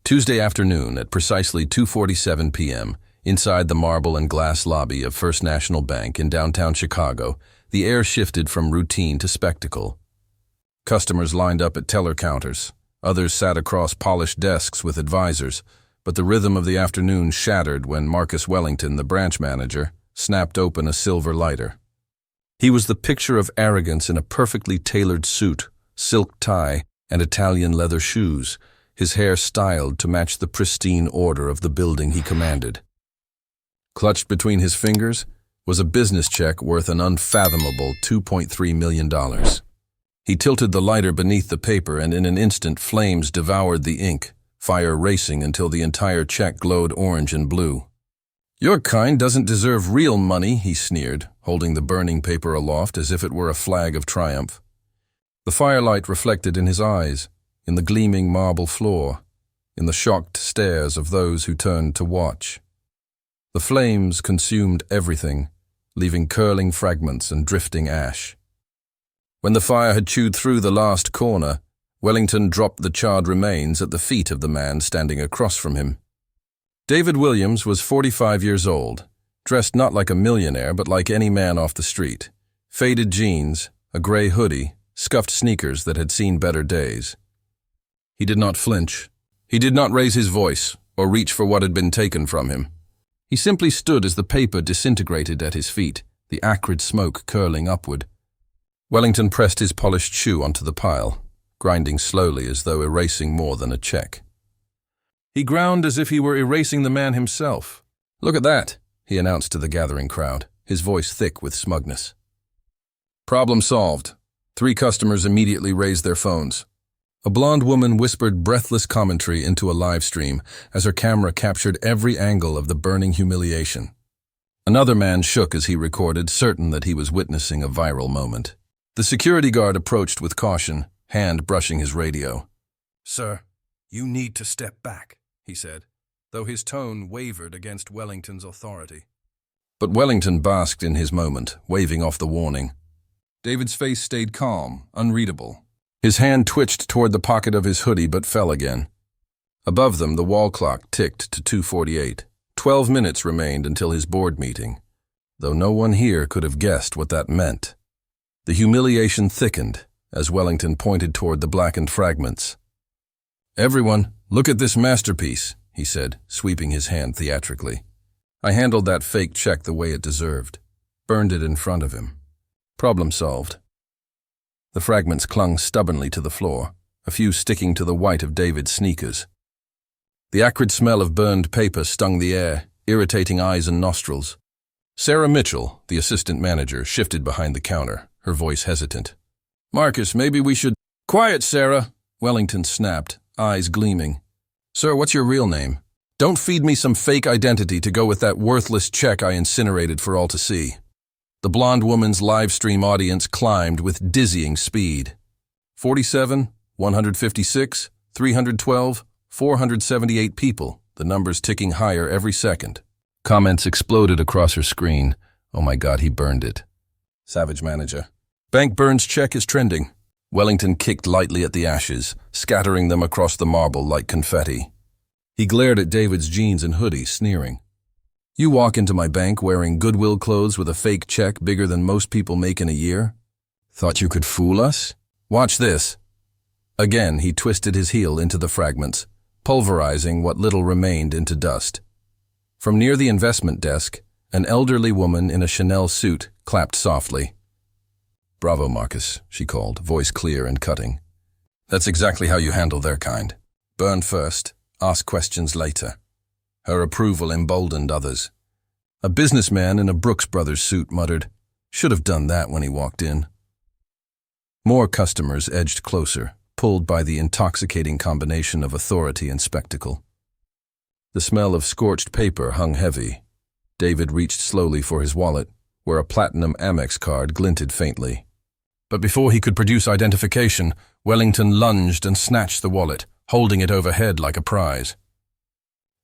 Tuesday afternoon at precisely 2:47 p.m., inside the marble and glass lobby of First National Bank in downtown Chicago, the air shifted from routine to spectacle. Customers lined up at teller counters. Others sat across polished desks with advisors, but the rhythm of the afternoon shattered when Marcus Wellington, the branch manager, snapped open a silver lighter. He was the picture of arrogance in a perfectly tailored suit, silk tie, and Italian leather shoes, his hair styled to match the pristine order of the building he commanded. Clutched between his fingers was a business check worth an unfathomable $2.3 million. He tilted the lighter beneath the paper, and in an instant flames devoured the ink, fire racing until the entire check glowed orange and blue. "Your kind doesn't deserve real money," he sneered, holding the burning paper aloft as if it were a flag of triumph. The firelight reflected in his eyes, in the gleaming marble floor, in the shocked stares of those who turned to watch. The flames consumed everything, leaving curling fragments and drifting ash. When the fire had chewed through the last corner, Wellington dropped the charred remains at the feet of the man standing across from him. David Williams was 45 years old, dressed not like a millionaire but like any man off the street. Faded jeans, a gray hoodie, scuffed sneakers that had seen better days. He did not flinch. He did not raise his voice or reach for what had been taken from him. He simply stood as the paper disintegrated at his feet, the acrid smoke curling upward. Wellington pressed his polished shoe onto the pile, grinding slowly as though erasing more than a check. He ground as if he were erasing the man himself. "Look at that," he announced to the gathering crowd, his voice thick with smugness. Problem solved. 3 customers immediately raised their phones. A blonde woman whispered breathless commentary into a live stream as her camera captured every angle of the burning humiliation. Another man shook as he recorded, certain that he was witnessing a viral moment. The security guard approached with caution, hand brushing his radio. "Sir, you need to step back," he said, though his tone wavered against Wellington's authority. But Wellington basked in his moment, waving off the warning. David's face stayed calm, unreadable. His hand twitched toward the pocket of his hoodie but fell again. Above them, the wall clock ticked to 2:48. 12 minutes remained until his board meeting, though no one here could have guessed what that meant. The humiliation thickened as Wellington pointed toward the blackened fragments. "Everyone, look at this masterpiece," he said, sweeping his hand theatrically. "I handled that fake check the way it deserved. Burned it in front of him. Problem solved." The fragments clung stubbornly to the floor, a few sticking to the white of David's sneakers. The acrid smell of burned paper stung the air, irritating eyes and nostrils. Sarah Mitchell, the assistant manager, shifted behind the counter, her voice hesitant. "Marcus, maybe we should—" "Quiet, Sarah," Wellington snapped, eyes gleaming. "Sir, what's your real name? Don't feed me some fake identity to go with that worthless check I incinerated for all to see." The blonde woman's live stream audience climbed with dizzying speed. 47, 156, 312, 478 people, the numbers ticking higher every second. Comments exploded across her screen. "Oh my God, he burned it." Savage manager. "Bank burns check is trending." Wellington kicked lightly at the ashes, scattering them across the marble like confetti. He glared at David's jeans and hoodie, sneering. "You walk into my bank wearing Goodwill clothes with a fake check bigger than most people make in a year? Thought you could fool us? Watch this." Again, he twisted his heel into the fragments, pulverizing what little remained into dust. From near the investment desk, an elderly woman in a Chanel suit clapped softly. "Bravo, Marcus," she called, voice clear and cutting. "That's exactly how you handle their kind. Burn first, ask questions later." Her approval emboldened others. A businessman in a Brooks Brothers suit muttered, "Should have done that when he walked in." More customers edged closer, pulled by the intoxicating combination of authority and spectacle. The smell of scorched paper hung heavy. David reached slowly for his wallet, where a platinum Amex card glinted faintly. But before he could produce identification, Wellington lunged and snatched the wallet, holding it overhead like a prize.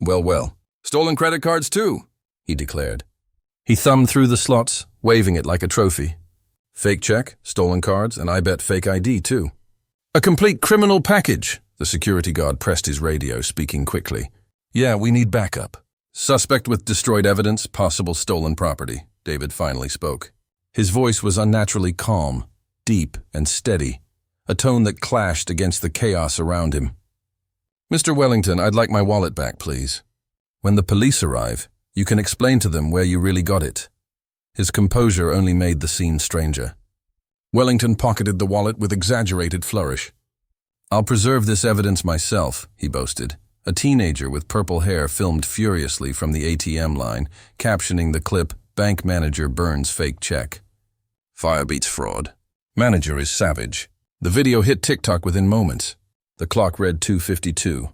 Well, stolen credit cards too," he declared. He thumbed through the slots, waving it like a trophy. "Fake check, stolen cards, and I bet fake ID too." "A complete criminal package," The security guard pressed his radio, speaking quickly. Yeah, we need backup. Suspect with destroyed evidence, possible stolen property, David finally spoke. His voice was unnaturally calm, deep and steady, a tone that clashed against the chaos around him. Mr. Wellington, I'd like my wallet back, please. When the police arrive, you can explain to them where you really got it. His composure only made the scene stranger. Wellington pocketed the wallet with exaggerated flourish. I'll preserve this evidence myself, he boasted. A teenager with purple hair filmed furiously from the ATM line, captioning the clip, "Bank manager burns fake check." Fire beats fraud. Manager is savage. The video hit TikTok within moments. The clock read 2:52.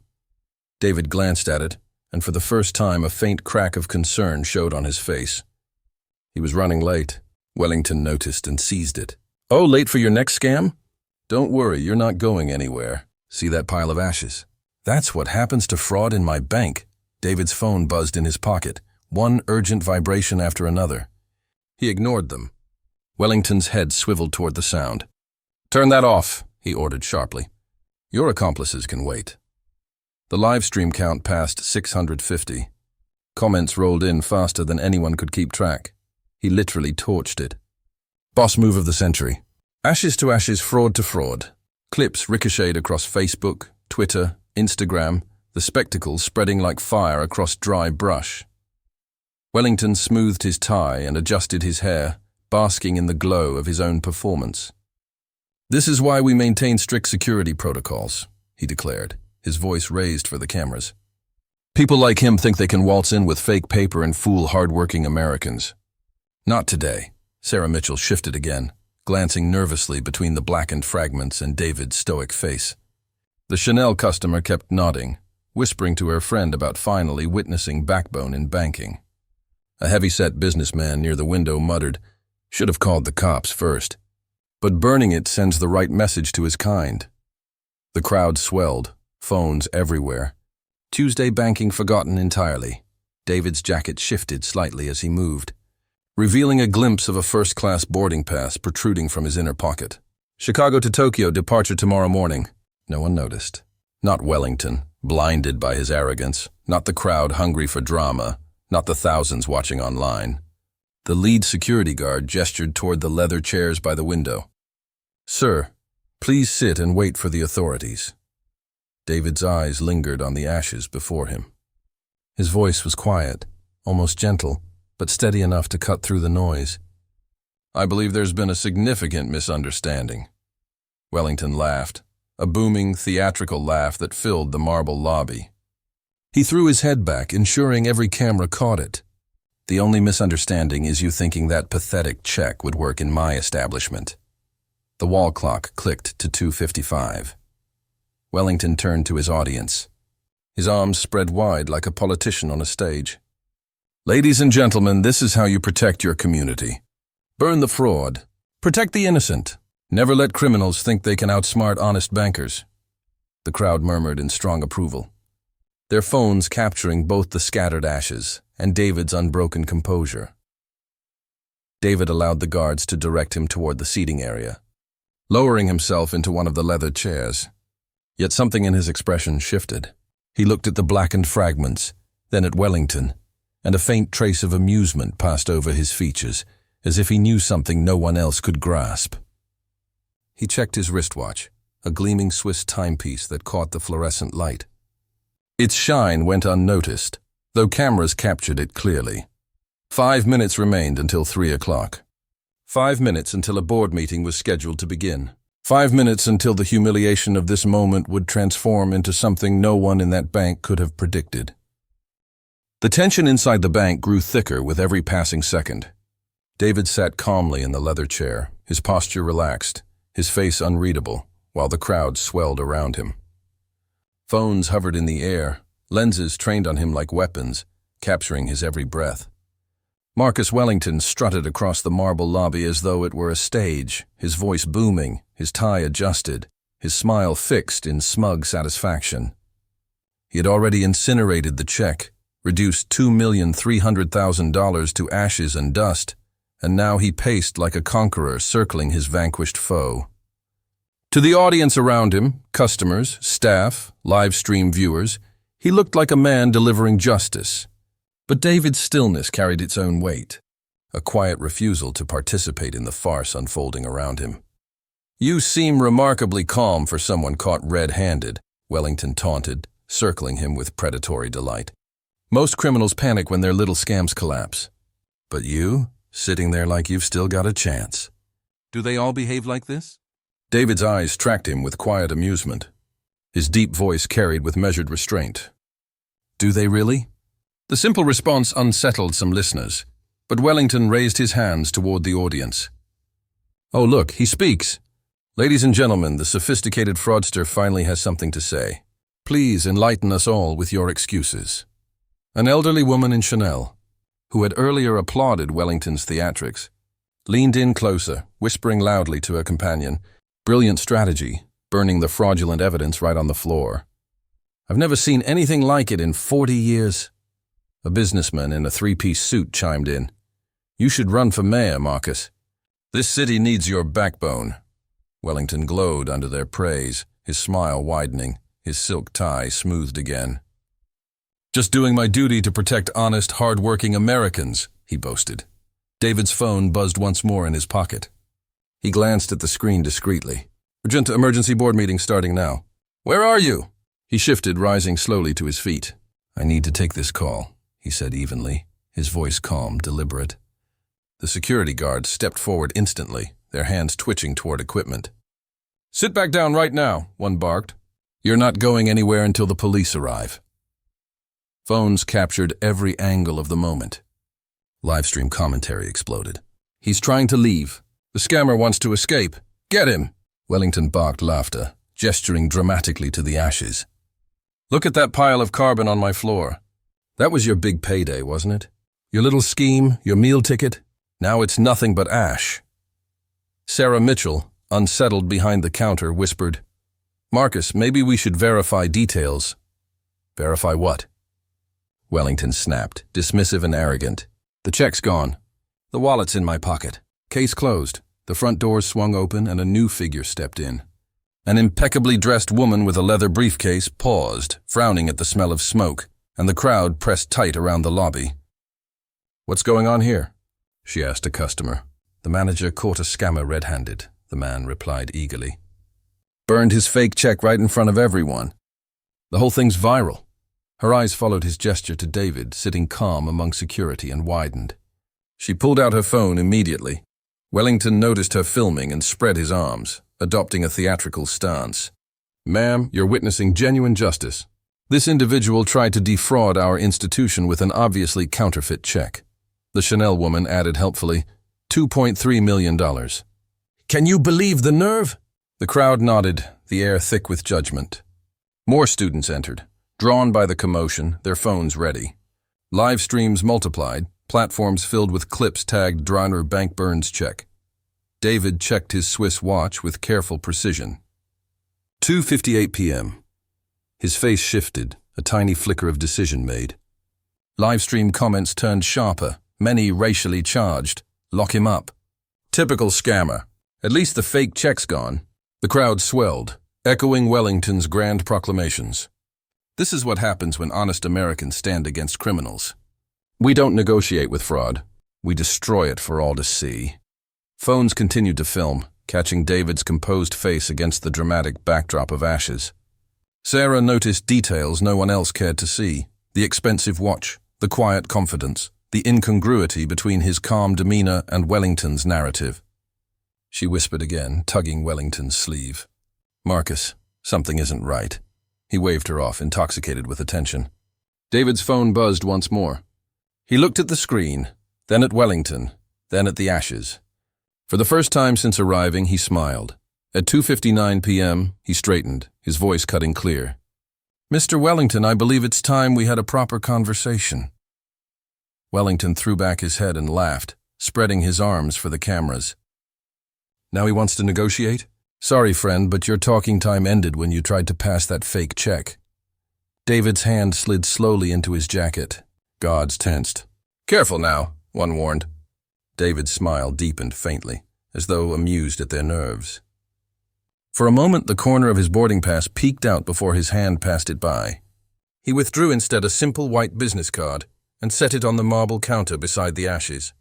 David glanced at it, and for the first time a faint crack of concern showed on his face. He was running late. Wellington noticed and seized it. Oh, late for your next scam? Don't worry, you're not going anywhere. See that pile of ashes? That's what happens to fraud in my bank. David's phone buzzed in his pocket, one urgent vibration after another. He ignored them. Wellington's head swiveled toward the sound. Turn that off, he ordered sharply. Your accomplices can wait. The live stream count passed 650. Comments rolled in faster than anyone could keep track. He literally torched it. Boss move of the century. Ashes to ashes, fraud to fraud. Clips ricocheted across Facebook, Twitter, Instagram, the spectacle spreading like fire across dry brush. Wellington smoothed his tie and adjusted his hair, basking in the glow of his own performance. This is why we maintain strict security protocols, he declared, his voice raised for the cameras. People like him think they can waltz in with fake paper and fool hard-working Americans. Not today. Sarah Mitchell shifted again, glancing nervously between the blackened fragments and David's stoic face. The Chanel customer kept nodding, whispering to her friend about finally witnessing backbone in banking. A heavy-set businessman near the window muttered, "Should have called the cops first." But burning it sends the right message to his kind. The crowd swelled, phones everywhere. Tuesday banking forgotten entirely. David's jacket shifted slightly as he moved, revealing a glimpse of a first-class boarding pass protruding from his inner pocket. Chicago to Tokyo, departure tomorrow morning. No one noticed. Not Wellington, blinded by his arrogance. Not the crowd hungry for drama. Not the thousands watching online. The lead security guard gestured toward the leather chairs by the window. Sir, please sit and wait for the authorities. David's eyes lingered on the ashes before him. His voice was quiet, almost gentle, but steady enough to cut through the noise. I believe there's been a significant misunderstanding. Wellington laughed, a booming, theatrical laugh that filled the marble lobby. He threw his head back, ensuring every camera caught it. The only misunderstanding is you thinking that pathetic check would work in my establishment. The wall clock clicked to 2:55. Wellington turned to his audience. His arms spread wide like a politician on a stage. Ladies and gentlemen, this is how you protect your community. Burn the fraud. Protect the innocent. Never let criminals think they can outsmart honest bankers. The crowd murmured in strong approval, their phones capturing both the scattered ashes and David's unbroken composure. David allowed the guards to direct him toward the seating area, lowering himself into one of the leather chairs. Yet something in his expression shifted. He looked at the blackened fragments, then at Wellington, and a faint trace of amusement passed over his features, as if he knew something no one else could grasp. He checked his wristwatch, a gleaming Swiss timepiece that caught the fluorescent light. Its shine went unnoticed, though cameras captured it clearly. 5 minutes remained until 3 o'clock. 5 minutes until a board meeting was scheduled to begin. 5 minutes until the humiliation of this moment would transform into something no one in that bank could have predicted. The tension inside the bank grew thicker with every passing second. David sat calmly in the leather chair, his posture relaxed, his face unreadable, while the crowd swelled around him. Phones hovered in the air, lenses trained on him like weapons, capturing his every breath. Marcus Wellington strutted across the marble lobby as though it were a stage, his voice booming, his tie adjusted, his smile fixed in smug satisfaction. He had already incinerated the check, reduced $2,300,000 to ashes and dust, and now he paced like a conqueror circling his vanquished foe. To the audience around him, customers, staff, live stream viewers, he looked like a man delivering justice. But David's stillness carried its own weight, a quiet refusal to participate in the farce unfolding around him. "You seem remarkably calm for someone caught red-handed," Wellington taunted, circling him with predatory delight. "Most criminals panic when their little scams collapse. But you, sitting there like you've still got a chance. Do they all behave like this?" David's eyes tracked him with quiet amusement. His deep voice carried with measured restraint. "Do they really?" The simple response unsettled some listeners, but Wellington raised his hands toward the audience. "Oh, look, he speaks. Ladies and gentlemen, the sophisticated fraudster finally has something to say. Please enlighten us all with your excuses." An elderly woman in Chanel, who had earlier applauded Wellington's theatrics, leaned in closer, whispering loudly to her companion, "Brilliant strategy, burning the fraudulent evidence right on the floor. I've never seen anything like it in 40 years. A businessman in a three-piece suit chimed in. "You should run for mayor, Marcus. This city needs your backbone." Wellington glowed under their praise, his smile widening, his silk tie smoothed again. "Just doing my duty to protect honest, hard-working Americans," he boasted. David's phone buzzed once more in his pocket. He glanced at the screen discreetly. "Urgent emergency board meeting starting now." "Where are you?" He shifted, rising slowly to his feet. "I need to take this call," he said evenly, his voice calm, deliberate. The security guards stepped forward instantly, their hands twitching toward equipment. "Sit back down right now," one barked. "You're not going anywhere until the police arrive." Phones captured every angle of the moment. Livestream commentary exploded. "He's trying to leave. The scammer wants to escape. Get him!" Wellington barked laughter, gesturing dramatically to the ashes. "Look at that pile of carbon on my floor. That was your big payday, wasn't it? Your little scheme, your meal ticket. Now it's nothing but ash." Sarah Mitchell, unsettled behind the counter, whispered, "Marcus, maybe we should verify details." "Verify what?" Wellington snapped, dismissive and arrogant. "The check's gone. The wallet's in my pocket." Case closed. The front doors swung open and a new figure stepped in. An impeccably dressed woman with a leather briefcase paused, frowning at the smell of smoke, and the crowd pressed tight around the lobby. "What's going on here?" she asked a customer. "The manager caught a scammer red-handed," the man replied eagerly. "Burned his fake check right in front of everyone. The whole thing's viral." Her eyes followed his gesture to David, sitting calm among security, and widened. She pulled out her phone immediately. Wellington noticed her filming and spread his arms, adopting a theatrical stance. "Ma'am, you're witnessing genuine justice. This individual tried to defraud our institution with an obviously counterfeit check." The Chanel woman added helpfully, $2.3 million. "Can you believe the nerve?" The crowd nodded, the air thick with judgment. More students entered, drawn by the commotion, their phones ready. Live streams multiplied, platforms filled with clips tagged Driner Bank Burns check. David checked his Swiss watch with careful precision. 2:58 p.m. His face shifted, a tiny flicker of decision made. Livestream comments turned sharper, many racially charged. "Lock him up." "Typical scammer. At least the fake check's gone." The crowd swelled, echoing Wellington's grand proclamations. This is what happens when honest Americans stand against criminals. We don't negotiate with fraud. We destroy it for all to see. Phones continued to film, catching David's composed face against the dramatic backdrop of ashes. Sarah noticed details no one else cared to see: the expensive watch, the quiet confidence, the incongruity between his calm demeanor and Wellington's narrative. She whispered again, tugging Wellington's sleeve. "Marcus, something isn't right." He waved her off, intoxicated with attention. David's phone buzzed once more. He looked at the screen, then at Wellington, then at the ashes. For the first time since arriving, he smiled. At 2:59 p.m., he straightened, his voice cutting clear. "Mr. Wellington, I believe it's time we had a proper conversation." Wellington threw back his head and laughed, spreading his arms for the cameras. "Now he wants to negotiate? Sorry, friend, but your talking time ended when you tried to pass that fake check." David's hand slid slowly into his jacket. Guards tensed. "Careful now," one warned. David's smile deepened faintly, as though amused at their nerves. For a moment, the corner of his boarding pass peeked out before his hand passed it by. He withdrew instead a simple white business card and set it on the marble counter beside the ashes.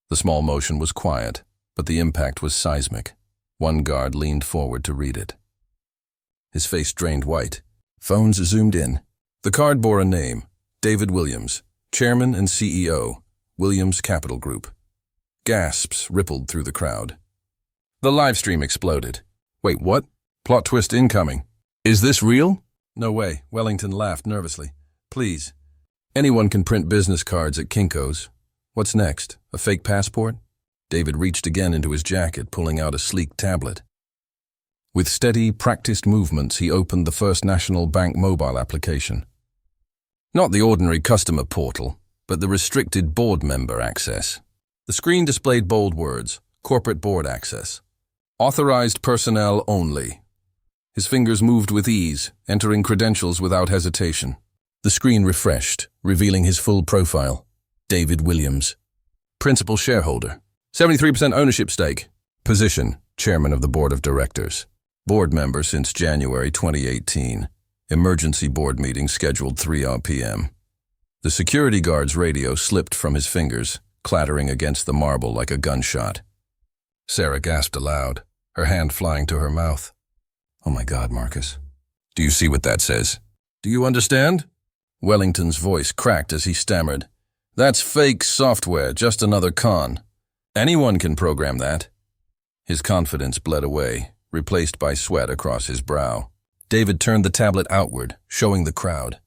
The small motion was quiet, but the impact was seismic. One guard leaned forward to read it. His face drained white. Phones zoomed in. The card bore a name, David Williams, Chairman and CEO, Williams Capital Group. Gasps rippled through the crowd. The live stream exploded. Wait, what? Plot twist incoming. Is this real? No way, Wellington laughed nervously. Please. Anyone can print business cards at Kinko's. What's next? A fake passport? David reached again into his jacket, pulling out a sleek tablet. With steady, practiced movements, he opened the First National Bank mobile application. Not the ordinary customer portal, but the restricted board member access. The screen displayed bold words, corporate board access. Authorized personnel only. His fingers moved with ease, entering credentials without hesitation. The screen refreshed, revealing his full profile. David Williams. Principal shareholder. 73% ownership stake. Position, chairman of the board of directors. Board member since January 2018. Emergency board meeting scheduled 3 p.m. The security guard's radio slipped from his fingers, clattering against the marble like a gunshot. Sarah gasped aloud, her hand flying to her mouth. Oh my God, Marcus. Do you see what that says? Do you understand? Wellington's voice cracked as he stammered. That's fake software, just another con. Anyone can program that. His confidence bled away, replaced by sweat across his brow. David turned the tablet outward, showing the crowd.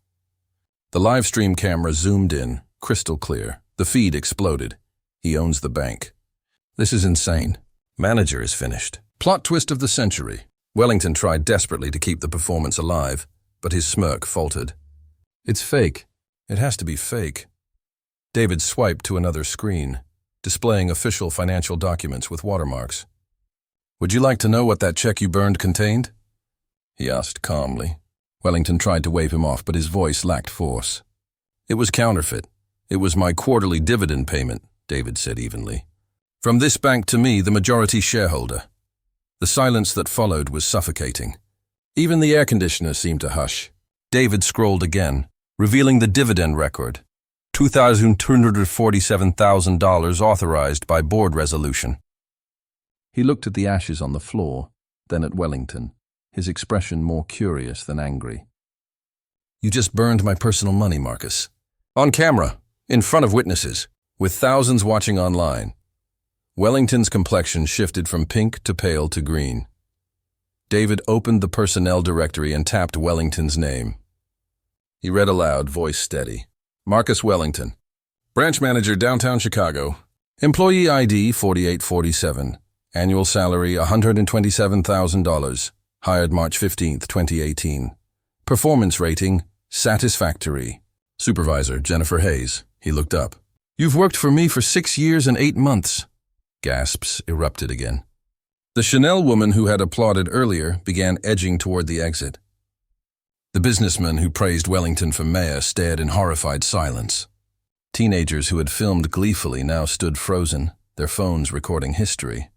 The live stream camera zoomed in, crystal clear. The feed exploded. He owns the bank. This is insane. Manager is finished. Plot twist of the century. Wellington tried desperately to keep the performance alive, but his smirk faltered. It's fake. It has to be fake. David swiped to another screen, displaying official financial documents with watermarks. Would you like to know what that check you burned contained? He asked calmly. Wellington tried to wave him off, but his voice lacked force. It was counterfeit. It was my quarterly dividend payment, David said evenly. From this bank to me, the majority shareholder. The silence that followed was suffocating. Even the air conditioner seemed to hush. David scrolled again, revealing the dividend record. $247,000 authorized by board resolution. He looked at the ashes on the floor, then at Wellington, his expression more curious than angry. You just burned my personal money, Marcus. On camera, in front of witnesses, with thousands watching online. Wellington's complexion shifted from pink to pale to green. David opened the personnel directory and tapped Wellington's name. He read aloud, voice steady. Marcus Wellington, branch manager, downtown Chicago. Employee ID 4847. Annual salary $127,000. Hired March 15, 2018. Performance rating, satisfactory. Supervisor, Jennifer Hayes. He looked up. You've worked for me for 6 years and 8 months. Gasps erupted again. The Chanel woman who had applauded earlier began edging toward the exit. The businessman who praised Wellington for mayor stared in horrified silence. Teenagers who had filmed gleefully now stood frozen, their phones recording history.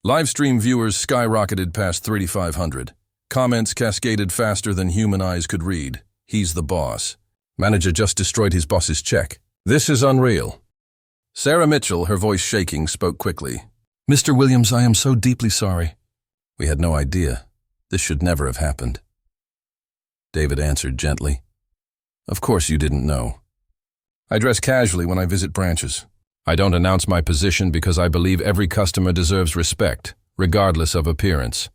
Livestream viewers skyrocketed past 3,500. Comments cascaded faster than human eyes could read. He's the boss. Manager just destroyed his boss's check. This is unreal. Sarah Mitchell, her voice shaking, spoke quickly. Mr. Williams, I am so deeply sorry. We had no idea. This should never have happened. David answered gently. Of course you didn't know. I dress casually when I visit branches. I don't announce my position because I believe every customer deserves respect, regardless of appearance.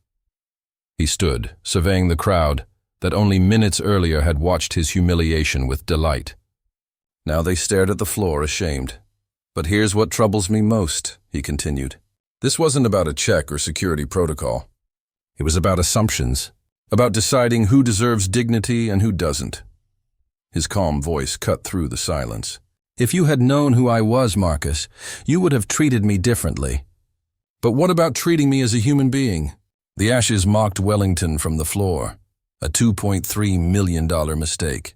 He stood, surveying the crowd that only minutes earlier had watched his humiliation with delight. Now they stared at the floor, ashamed. But here's what troubles me most, he continued. This wasn't about a check or security protocol. It was about assumptions, about deciding who deserves dignity and who doesn't. His calm voice cut through the silence. If you had known who I was, Marcus, you would have treated me differently. But what about treating me as a human being? The ashes mocked Wellington from the floor, a $2.3 million mistake.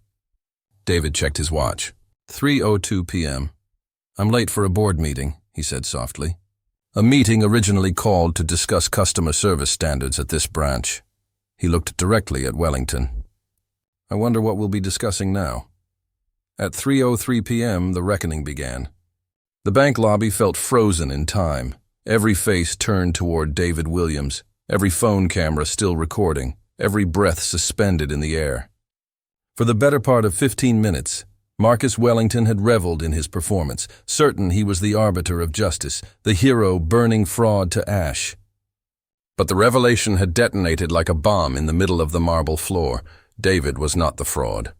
David checked his watch. 3:02 p.m. I'm late for a board meeting, he said softly. A meeting originally called to discuss customer service standards at this branch. He looked directly at Wellington. I wonder what we'll be discussing now. At 3:03 p.m., the reckoning began. The bank lobby felt frozen in time. Every face turned toward David Williams, every phone camera still recording, every breath suspended in the air. For the better part of 15 minutes, Marcus Wellington had reveled in his performance, certain he was the arbiter of justice, the hero burning fraud to ash. But the revelation had detonated like a bomb in the middle of the marble floor. David was not the fraud.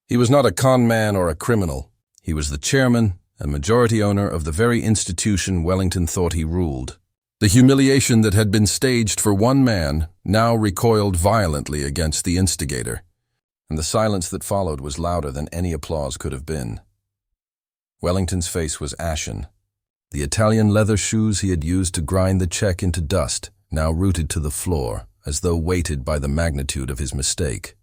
He was not a con man or a criminal. He was the chairman and majority owner of the very institution Wellington thought he ruled. The humiliation that had been staged for one man now recoiled violently against the instigator, and the silence that followed was louder than any applause could have been. Wellington's face was ashen. The Italian leather shoes he had used to grind the check into dust now rooted to the floor, as though weighted by the magnitude of his mistake.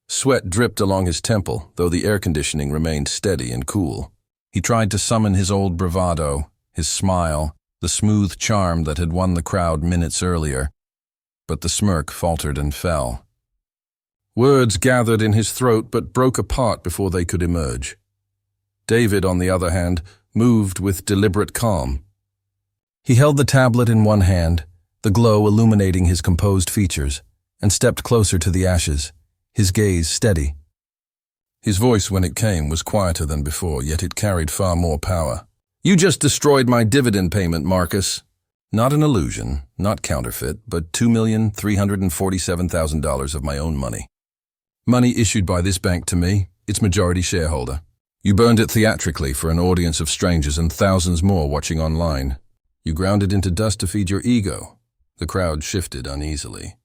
Sweat dripped along his temple, though the air conditioning remained steady and cool. He tried to summon his old bravado, his smile, the smooth charm that had won the crowd minutes earlier, but the smirk faltered and fell. Words gathered in his throat but broke apart before they could emerge. David, on the other hand, moved with deliberate calm. He held the tablet in one hand, the glow illuminating his composed features, and stepped closer to the ashes, his gaze steady. His voice, when it came, was quieter than before, yet it carried far more power. You just destroyed my dividend payment, Marcus. Not an illusion, not counterfeit, but $2,347,000 of my own money. Money issued by this bank to me, its majority shareholder. You burned it theatrically for an audience of strangers and thousands more watching online. You ground it into dust to feed your ego. The crowd shifted uneasily.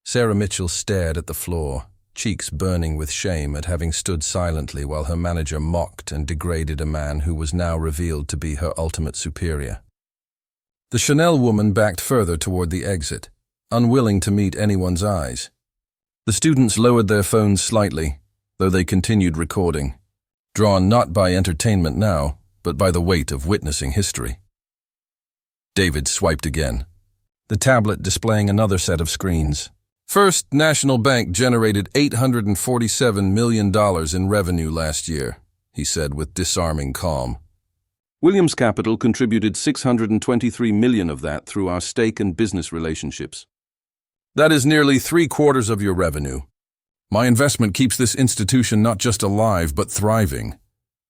Sarah Mitchell stared at the floor, cheeks burning with shame at having stood silently while her manager mocked and degraded a man who was now revealed to be her ultimate superior. The Chanel woman backed further toward the exit, unwilling to meet anyone's eyes. The students lowered their phones slightly, though they continued recording, drawn not by entertainment now, but by the weight of witnessing history. David swiped again, the tablet displaying another set of screens. First National Bank generated $847 million in revenue last year, he said with disarming calm. Williams Capital contributed $623 million of that through our stake and business relationships. That is nearly 3/4 of your revenue. My investment keeps this institution not just alive, but thriving.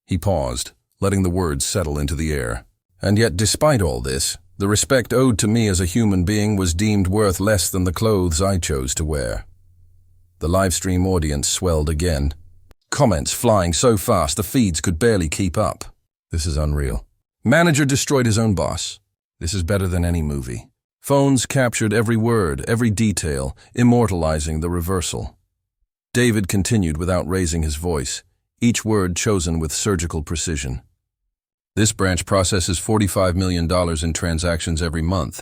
He paused, letting the words settle into the air. And yet, despite all this, the respect owed to me as a human being was deemed worth less than the clothes I chose to wear. The livestream audience swelled again. Comments flying so fast the feeds could barely keep up. This is unreal. Manager destroyed his own boss. This is better than any movie. Phones captured every word, every detail, immortalizing the reversal. David continued without raising his voice, each word chosen with surgical precision. This branch processes $45 million in transactions every month.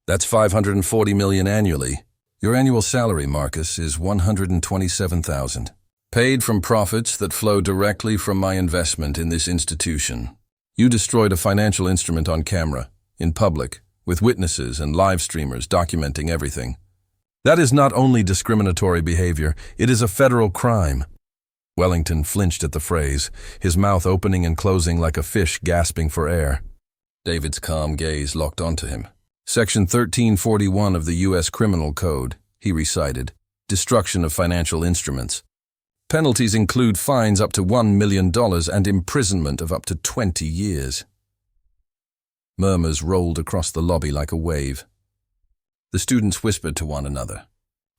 That's $540 million annually. Your annual salary, Marcus, is $127,000. Paid from profits that flow directly from my investment in this institution. You destroyed a financial instrument on camera, in public, with witnesses and live streamers documenting everything. That is not only discriminatory behavior, it is a federal crime. Wellington flinched at the phrase, his mouth opening and closing like a fish gasping for air. David's calm gaze locked onto him. Section 1341 of the U.S. Criminal Code, he recited, destruction of financial instruments. Penalties include fines up to $1 million and imprisonment of up to 20 years. Murmurs rolled across the lobby like a wave. The students whispered to one another.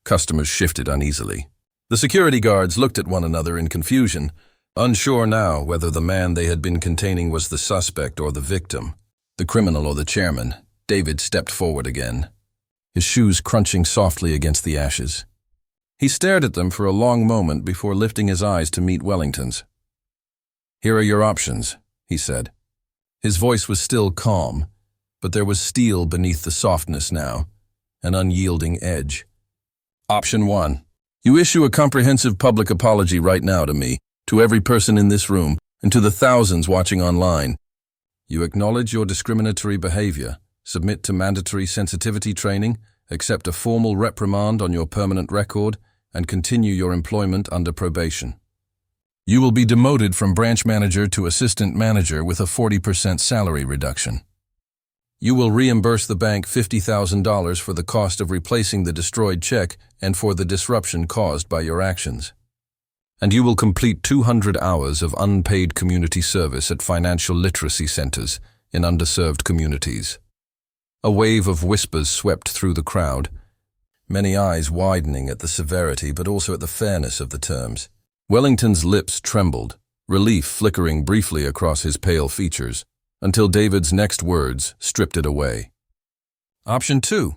Customers shifted uneasily. The security guards looked at one another in confusion, unsure now whether the man they had been containing was the suspect or the victim, the criminal or the chairman. David stepped forward again, his shoes crunching softly against the ashes. He stared at them for a long moment before lifting his eyes to meet Wellington's. Here are your options, he said. His voice was still calm, but there was steel beneath the softness now, an unyielding edge. Option 1. You issue a comprehensive public apology right now to me, to every person in this room, and to the thousands watching online. You acknowledge your discriminatory behavior, submit to mandatory sensitivity training, accept a formal reprimand on your permanent record, and continue your employment under probation. You will be demoted from branch manager to assistant manager with a 40% salary reduction. You will reimburse the bank $50,000 for the cost of replacing the destroyed check and for the disruption caused by your actions. And you will complete 200 hours of unpaid community service at financial literacy centers in underserved communities. A wave of whispers swept through the crowd, many eyes widening at the severity but also at the fairness of the terms. Wellington's lips trembled, relief flickering briefly across his pale features, until David's next words stripped it away. Option 2.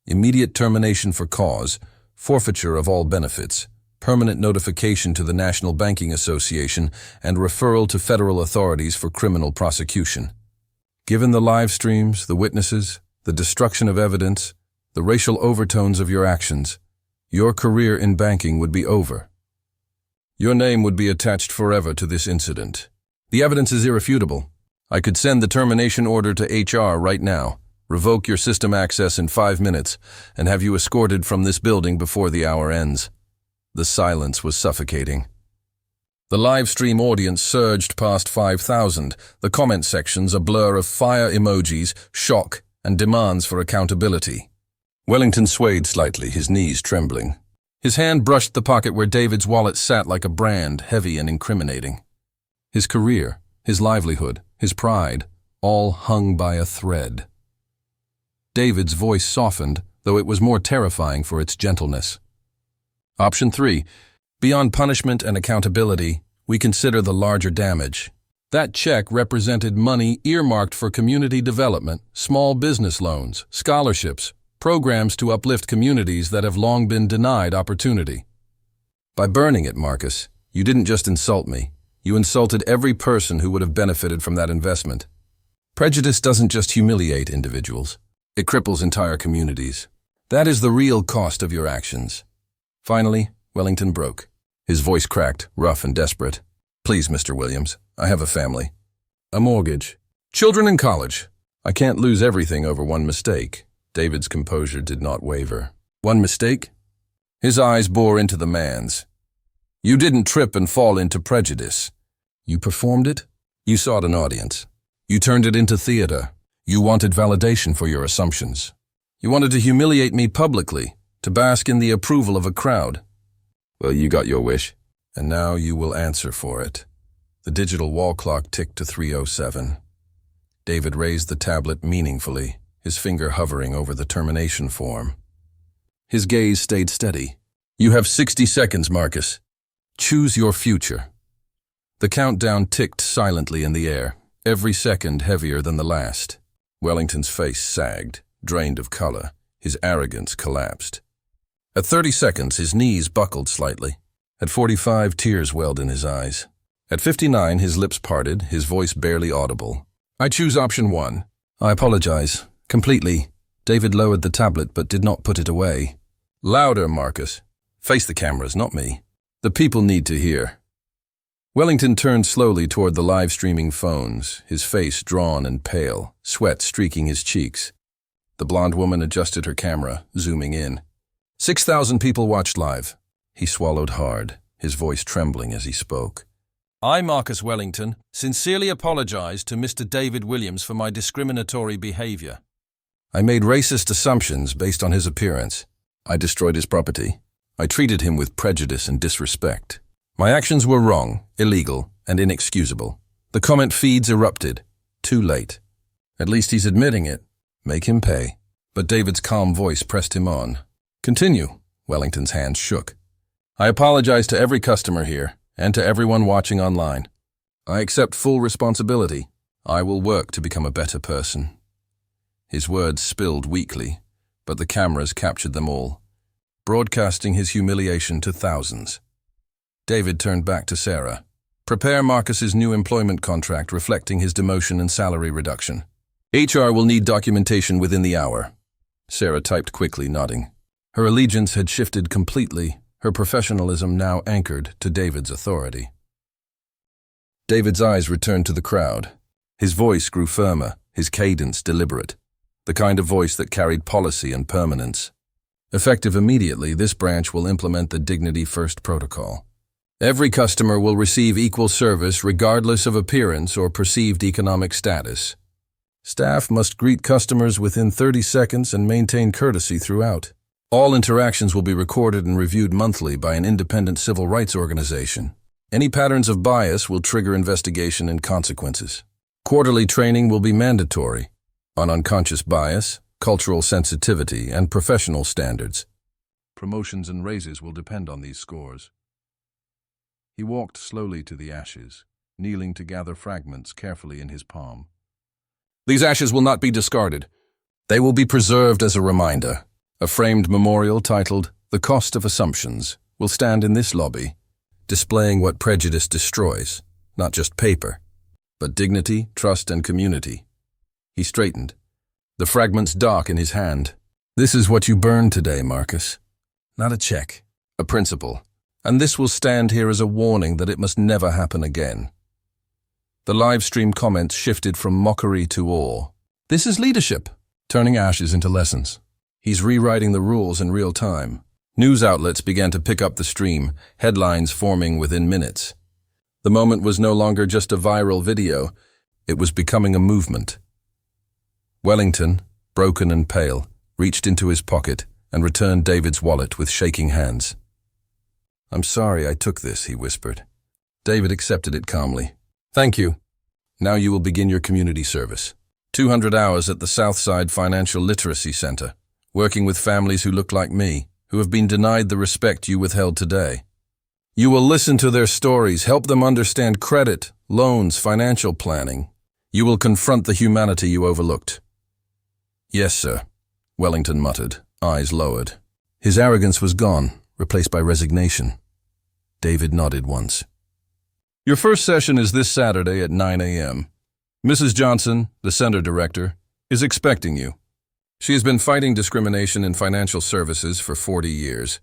Immediate termination for cause, forfeiture of all benefits, permanent notification to the National Banking Association, and referral to federal authorities for criminal prosecution. Given the live streams, the witnesses, the destruction of evidence, the racial overtones of your actions, your career in banking would be over. Your name would be attached forever to this incident. The evidence is irrefutable. I could send the termination order to HR right now, revoke your system access in 5 minutes, and have you escorted from this building before the hour ends. The silence was suffocating. The live stream audience surged past 5,000, the comment sections a blur of fire emojis, shock, and demands for accountability. Wellington swayed slightly, his knees trembling. His hand brushed the pocket where David's wallet sat like a brand, heavy and incriminating. His career, his livelihood, his pride, all hung by a thread. David's voice softened, though it was more terrifying for its gentleness. Option 3. Beyond punishment and accountability, we consider the larger damage. That check represented money earmarked for community development, small business loans, scholarships, programs to uplift communities that have long been denied opportunity. By burning it, Marcus, you didn't just insult me. You insulted every person who would have benefited from that investment. Prejudice doesn't just humiliate individuals. It cripples entire communities. That is the real cost of your actions. Finally, Wellington broke. His voice cracked, rough and desperate. Please, Mr. Williams, I have a family. A mortgage. Children in college. I can't lose everything over one mistake. David's composure did not waver. One mistake? His eyes bore into the man's. You didn't trip and fall into prejudice. You performed it. You sought an audience. You turned it into theater. You wanted validation for your assumptions. You wanted to humiliate me publicly, to bask in the approval of a crowd. Well, you got your wish, and now you will answer for it. The digital wall clock ticked to 3:07. David raised the tablet meaningfully, his finger hovering over the termination form. His gaze stayed steady. You have 60 seconds, Marcus. Choose your future. The countdown ticked silently in the air, every second heavier than the last. Wellington's face sagged, drained of color. His arrogance collapsed. At 30 seconds, his knees buckled slightly. At 45, tears welled in his eyes. At 59, his lips parted, his voice barely audible. I choose option 1. I apologize. Completely. David lowered the tablet but did not put it away. Louder, Marcus. Face the cameras, not me. The people need to hear. Wellington turned slowly toward the live-streaming phones, his face drawn and pale, sweat streaking his cheeks. The blonde woman adjusted her camera, zooming in. 6,000 people watched live. He swallowed hard, his voice trembling as he spoke. I, Marcus Wellington, sincerely apologize to Mr. David Williams for my discriminatory behavior. I made racist assumptions based on his appearance. I destroyed his property. I treated him with prejudice and disrespect. My actions were wrong, illegal, and inexcusable. The comment feeds erupted. Too late. At least he's admitting it. Make him pay. But David's calm voice pressed him on. Continue. Wellington's hands shook. I apologize to every customer here, and to everyone watching online. I accept full responsibility. I will work to become a better person. His words spilled weakly, but the cameras captured them all, broadcasting his humiliation to thousands. David turned back to Sarah. Prepare Marcus's new employment contract reflecting his demotion and salary reduction. HR will need documentation within the hour. Sarah typed quickly, nodding. Her allegiance had shifted completely, her professionalism now anchored to David's authority. David's eyes returned to the crowd. His voice grew firmer, his cadence deliberate, the kind of voice that carried policy and permanence. Effective immediately, this branch will implement the Dignity First protocol. Every customer will receive equal service regardless of appearance or perceived economic status. Staff must greet customers within 30 seconds and maintain courtesy throughout. All interactions will be recorded and reviewed monthly by an independent civil rights organization. Any patterns of bias will trigger investigation and consequences. Quarterly training will be mandatory on unconscious bias, cultural sensitivity, and professional standards. Promotions and raises will depend on these scores. He walked slowly to the ashes, kneeling to gather fragments carefully in his palm. These ashes will not be discarded. They will be preserved as a reminder. A framed memorial titled "The Cost of Assumptions" will stand in this lobby, displaying what prejudice destroys, not just paper, but dignity, trust, and community. He straightened, the fragments dark in his hand. This is what you burned today, Marcus. Not a check, a principle. And this will stand here as a warning that it must never happen again. The live stream comments shifted from mockery to awe. This is leadership, turning ashes into lessons. He's rewriting the rules in real time. News outlets began to pick up the stream, headlines forming within minutes. The moment was no longer just a viral video, it was becoming a movement. Wellington, broken and pale, reached into his pocket and returned David's wallet with shaking hands. "I'm sorry I took this," he whispered. David accepted it calmly. "Thank you. Now you will begin your community service. 200 hours at the Southside Financial Literacy Center, working with families who look like me, who have been denied the respect you withheld today. You will listen to their stories, help them understand credit, loans, financial planning. You will confront the humanity you overlooked." "Yes, sir," Wellington muttered, eyes lowered. His arrogance was gone, replaced by resignation. David nodded once. "Your first session is this Saturday at 9 a.m. Mrs. Johnson, the center director, is expecting you. She has been fighting discrimination in financial services for 40 years.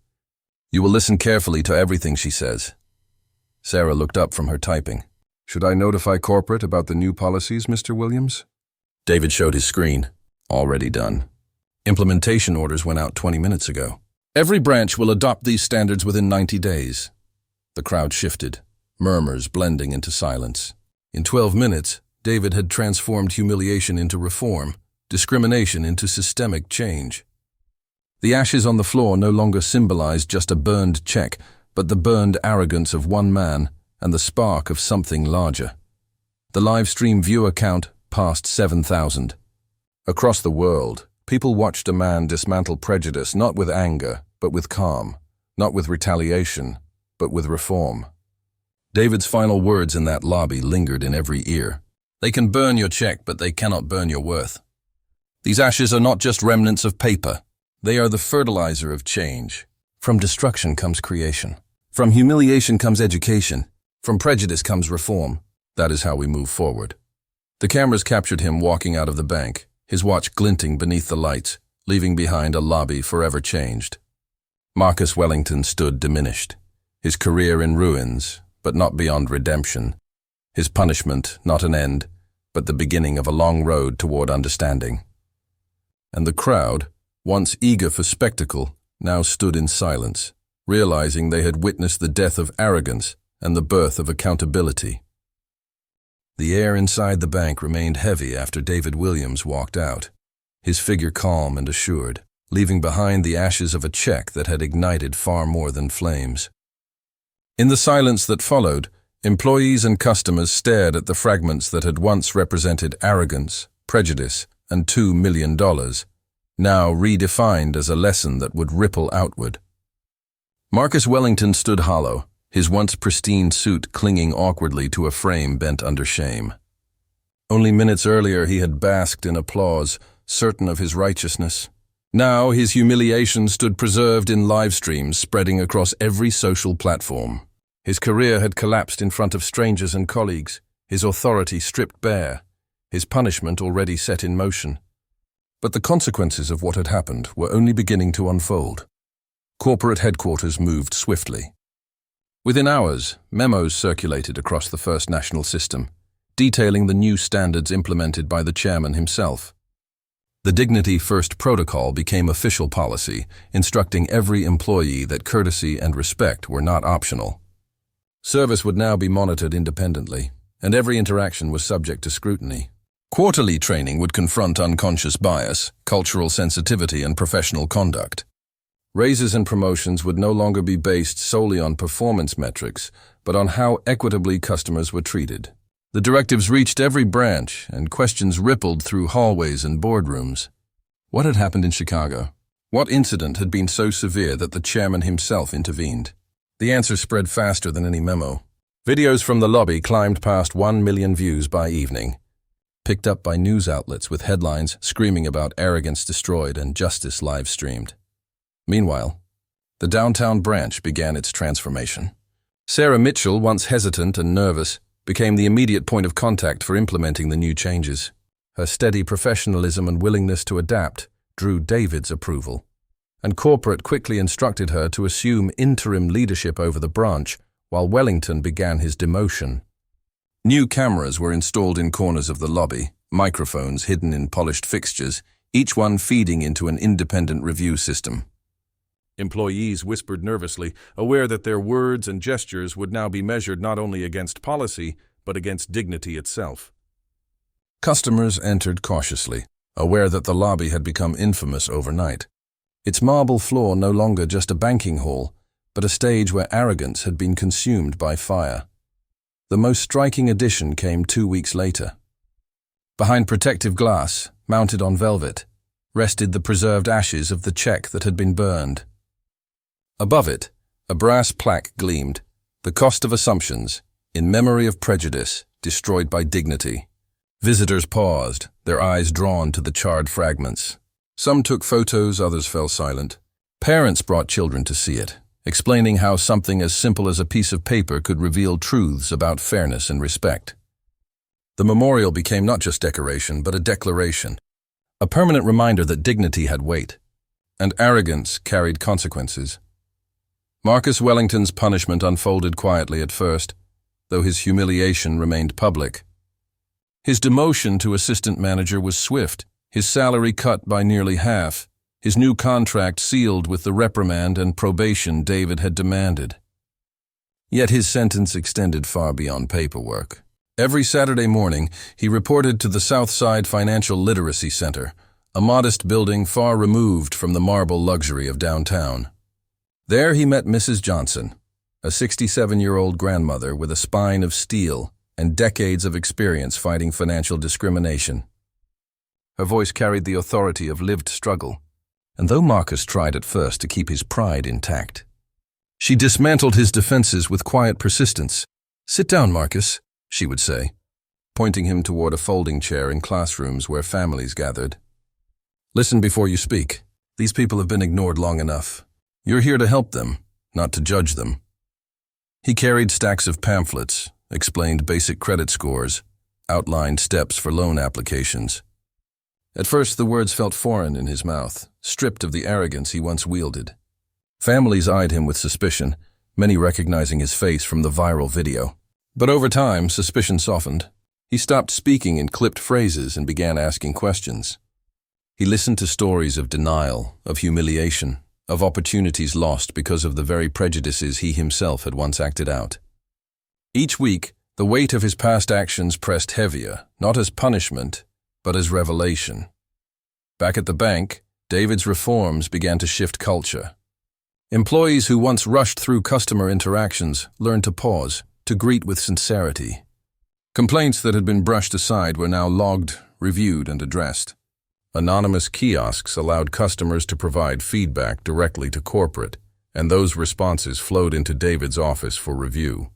You will listen carefully to everything she says." Sarah looked up from her typing. "Should I notify corporate about the new policies, Mr. Williams?" David showed his screen. Already done. Implementation orders went out 20 minutes ago. Every branch will adopt these standards within 90 days. The crowd shifted, murmurs blending into silence. In 12 minutes, David had transformed humiliation into reform, discrimination into systemic change. The ashes on the floor no longer symbolized just a burned check, but the burned arrogance of one man and the spark of something larger. The live stream viewer count passed 7,000. Across the world, people watched a man dismantle prejudice not with anger, but with calm, not with retaliation, but with reform. David's final words in that lobby lingered in every ear. "They can burn your check, but they cannot burn your worth. These ashes are not just remnants of paper. They are the fertilizer of change. From destruction comes creation. From humiliation comes education. From prejudice comes reform. That is how we move forward." The cameras captured him walking out of the bank, his watch glinting beneath the lights, leaving behind a lobby forever changed. Marcus Wellington stood diminished, his career in ruins, but not beyond redemption. His punishment not an end, but the beginning of a long road toward understanding. And the crowd, once eager for spectacle, now stood in silence, realizing they had witnessed the death of arrogance and the birth of accountability. The air inside the bank remained heavy after David Williams walked out, his figure calm and assured, leaving behind the ashes of a check that had ignited far more than flames. In the silence that followed, employees and customers stared at the fragments that had once represented arrogance, prejudice, and $2 million, now redefined as a lesson that would ripple outward. Marcus Wellington stood hollow, his once pristine suit clinging awkwardly to a frame bent under shame. Only minutes earlier he had basked in applause, certain of his righteousness. Now his humiliation stood preserved in live streams spreading across every social platform. His career had collapsed in front of strangers and colleagues, his authority stripped bare, his punishment already set in motion. But the consequences of what had happened were only beginning to unfold. Corporate headquarters moved swiftly. Within hours, memos circulated across the First National system, detailing the new standards implemented by the chairman himself. The Dignity First protocol became official policy, instructing every employee that courtesy and respect were not optional. Service would now be monitored independently, and every interaction was subject to scrutiny. Quarterly training would confront unconscious bias, cultural sensitivity, and professional conduct. Raises and promotions would no longer be based solely on performance metrics, but on how equitably customers were treated. The directives reached every branch, and questions rippled through hallways and boardrooms. What had happened in Chicago? What incident had been so severe that the chairman himself intervened? The answer spread faster than any memo. Videos from the lobby climbed past 1 million views by evening, picked up by news outlets with headlines screaming about arrogance destroyed and justice live-streamed. Meanwhile, the downtown branch began its transformation. Sarah Mitchell, once hesitant and nervous, became the immediate point of contact for implementing the new changes. Her steady professionalism and willingness to adapt drew David's approval, and corporate quickly instructed her to assume interim leadership over the branch while Wellington began his demotion. New cameras were installed in corners of the lobby, microphones hidden in polished fixtures, each one feeding into an independent review system. Employees whispered nervously, aware that their words and gestures would now be measured not only against policy, but against dignity itself. Customers entered cautiously, aware that the lobby had become infamous overnight. Its marble floor no longer just a banking hall, but a stage where arrogance had been consumed by fire. The most striking addition came 2 weeks later. Behind protective glass, mounted on velvet, rested the preserved ashes of the check that had been burned. Above it, a brass plaque gleamed, the cost of assumptions, in memory of prejudice, destroyed by dignity. Visitors paused, their eyes drawn to the charred fragments. Some took photos, others fell silent. Parents brought children to see it, explaining how something as simple as a piece of paper could reveal truths about fairness and respect. The memorial became not just decoration, but a declaration, a permanent reminder that dignity had weight, and arrogance carried consequences. Marcus Wellington's punishment unfolded quietly at first, though his humiliation remained public. His demotion to assistant manager was swift, his salary cut by nearly half, his new contract sealed with the reprimand and probation David had demanded. Yet his sentence extended far beyond paperwork. Every Saturday morning, he reported to the Southside Financial Literacy Center, a modest building far removed from the marble luxury of downtown. There he met Mrs. Johnson, a 67-year-old grandmother with a spine of steel and decades of experience fighting financial discrimination. Her voice carried the authority of lived struggle, and though Marcus tried at first to keep his pride intact, she dismantled his defenses with quiet persistence. "Sit down, Marcus," she would say, pointing him toward a folding chair in classrooms where families gathered. "Listen before you speak. These people have been ignored long enough. You're here to help them, not to judge them." He carried stacks of pamphlets, explained basic credit scores, outlined steps for loan applications. At first, the words felt foreign in his mouth, stripped of the arrogance he once wielded. Families eyed him with suspicion, many recognizing his face from the viral video. But over time, suspicion softened. He stopped speaking in clipped phrases and began asking questions. He listened to stories of denial, of humiliation, of opportunities lost because of the very prejudices he himself had once acted out. Each week, the weight of his past actions pressed heavier, not as punishment, but as revelation. Back at the bank, David's reforms began to shift culture. Employees who once rushed through customer interactions learned to pause, to greet with sincerity. Complaints that had been brushed aside were now logged, reviewed, and addressed. Anonymous kiosks allowed customers to provide feedback directly to corporate, and those responses flowed into David's office for review.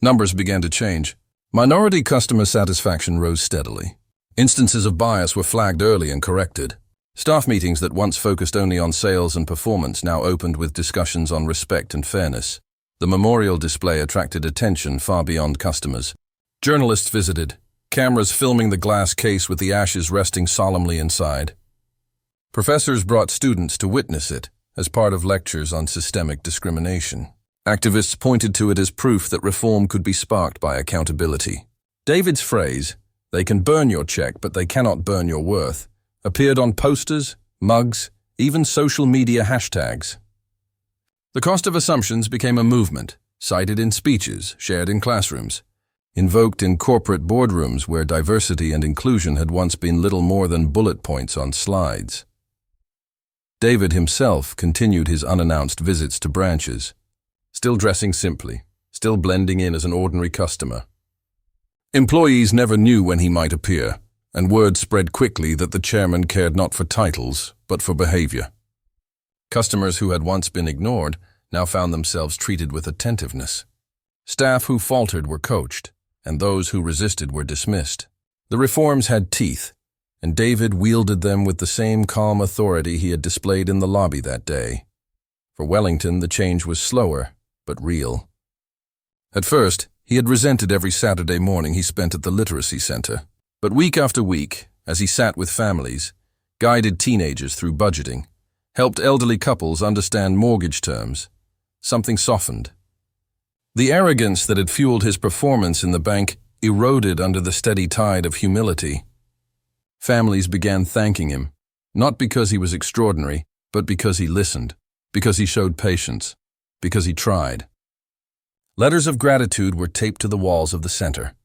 Numbers began to change. Minority customer satisfaction rose steadily. Instances of bias were flagged early and corrected. Staff meetings that once focused only on sales and performance now opened with discussions on respect and fairness. The memorial display attracted attention far beyond customers. Journalists visited, cameras filming the glass case with the ashes resting solemnly inside. Professors brought students to witness it as part of lectures on systemic discrimination. Activists pointed to it as proof that reform could be sparked by accountability. David's phrase, "They can burn your check, but they cannot burn your worth," appeared on posters, mugs, even social media hashtags. The cost of assumptions became a movement, cited in speeches, shared in classrooms, invoked in corporate boardrooms where diversity and inclusion had once been little more than bullet points on slides. David himself continued his unannounced visits to branches, still dressing simply, still blending in as an ordinary customer. Employees never knew when he might appear, and word spread quickly that the chairman cared not for titles, but for behavior. Customers who had once been ignored now found themselves treated with attentiveness. Staff who faltered were coached, and those who resisted were dismissed. The reforms had teeth, and David wielded them with the same calm authority he had displayed in the lobby that day. For Wellington, the change was slower, but real. At first, he had resented every Saturday morning he spent at the literacy center. But week after week, as he sat with families, guided teenagers through budgeting, helped elderly couples understand mortgage terms, something softened. The arrogance that had fueled his performance in the bank eroded under the steady tide of humility. Families began thanking him, not because he was extraordinary, but because he listened, because he showed patience, because he tried. Letters of gratitude were taped to the walls of the center.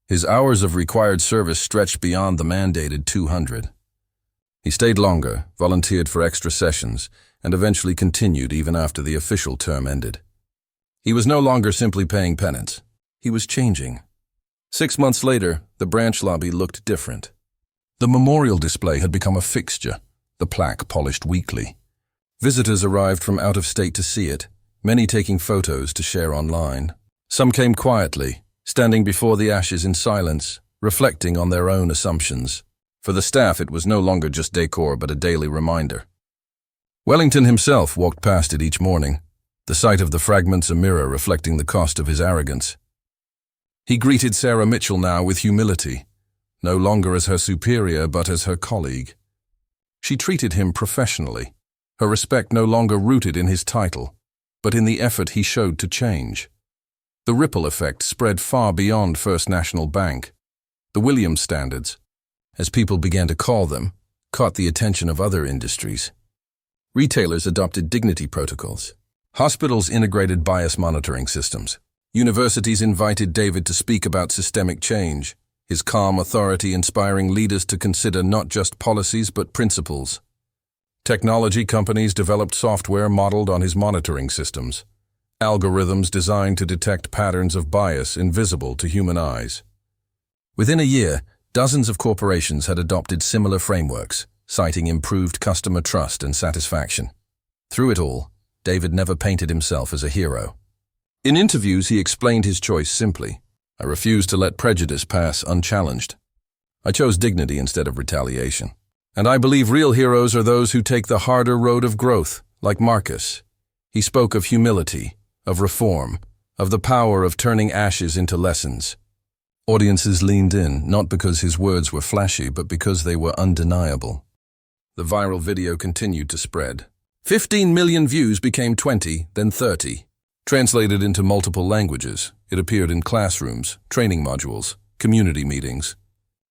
His hours of required service stretched beyond the mandated 200. He stayed longer, volunteered for extra sessions, and eventually continued even after the official term ended. He was no longer simply paying penance. He was changing. 6 months later, the branch lobby looked different. The memorial display had become a fixture, the plaque polished weekly. Visitors arrived from out of state to see it, many taking photos to share online. Some came quietly, standing before the ashes in silence, reflecting on their own assumptions. For the staff, it was no longer just decor but a daily reminder. Wellington himself walked past it each morning, the sight of the fragments a mirror reflecting the cost of his arrogance. He greeted Sarah Mitchell now with humility, no longer as her superior but as her colleague. She treated him professionally, her respect no longer rooted in his title, but in the effort he showed to change. The ripple effect spread far beyond First National Bank. The Williams standards, as people began to call them, caught the attention of other industries. Retailers adopted dignity protocols. Hospitals integrated bias monitoring systems. Universities invited David to speak about systemic change, his calm authority inspiring leaders to consider not just policies but principles. Technology companies developed software modeled on his monitoring systems, algorithms designed to detect patterns of bias invisible to human eyes. Within a year, dozens of corporations had adopted similar frameworks, citing improved customer trust and satisfaction. Through it all, David never painted himself as a hero. In interviews, he explained his choice simply. "I refused to let prejudice pass unchallenged. I chose dignity instead of retaliation. And I believe real heroes are those who take the harder road of growth, like Marcus." He spoke of humility, of reform, of the power of turning ashes into lessons. Audiences leaned in, not because his words were flashy, but because they were undeniable. The viral video continued to spread. 15 million views became 20, then 30. Translated into multiple languages, it appeared in classrooms, training modules, community meetings.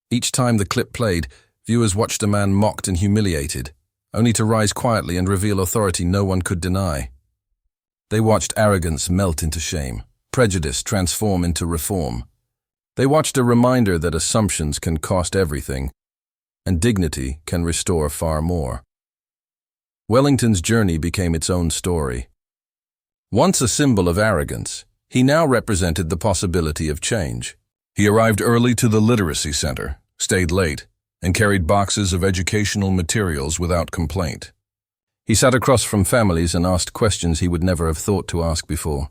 Each time the clip played, viewers watched a man mocked and humiliated, only to rise quietly and reveal authority no one could deny. They watched arrogance melt into shame, prejudice transform into reform. They watched a reminder that assumptions can cost everything, and dignity can restore far more. Wellington's journey became its own story. Once a symbol of arrogance, he now represented the possibility of change. He arrived early to the literacy center, stayed late, and carried boxes of educational materials without complaint. He sat across from families and asked questions he would never have thought to ask before.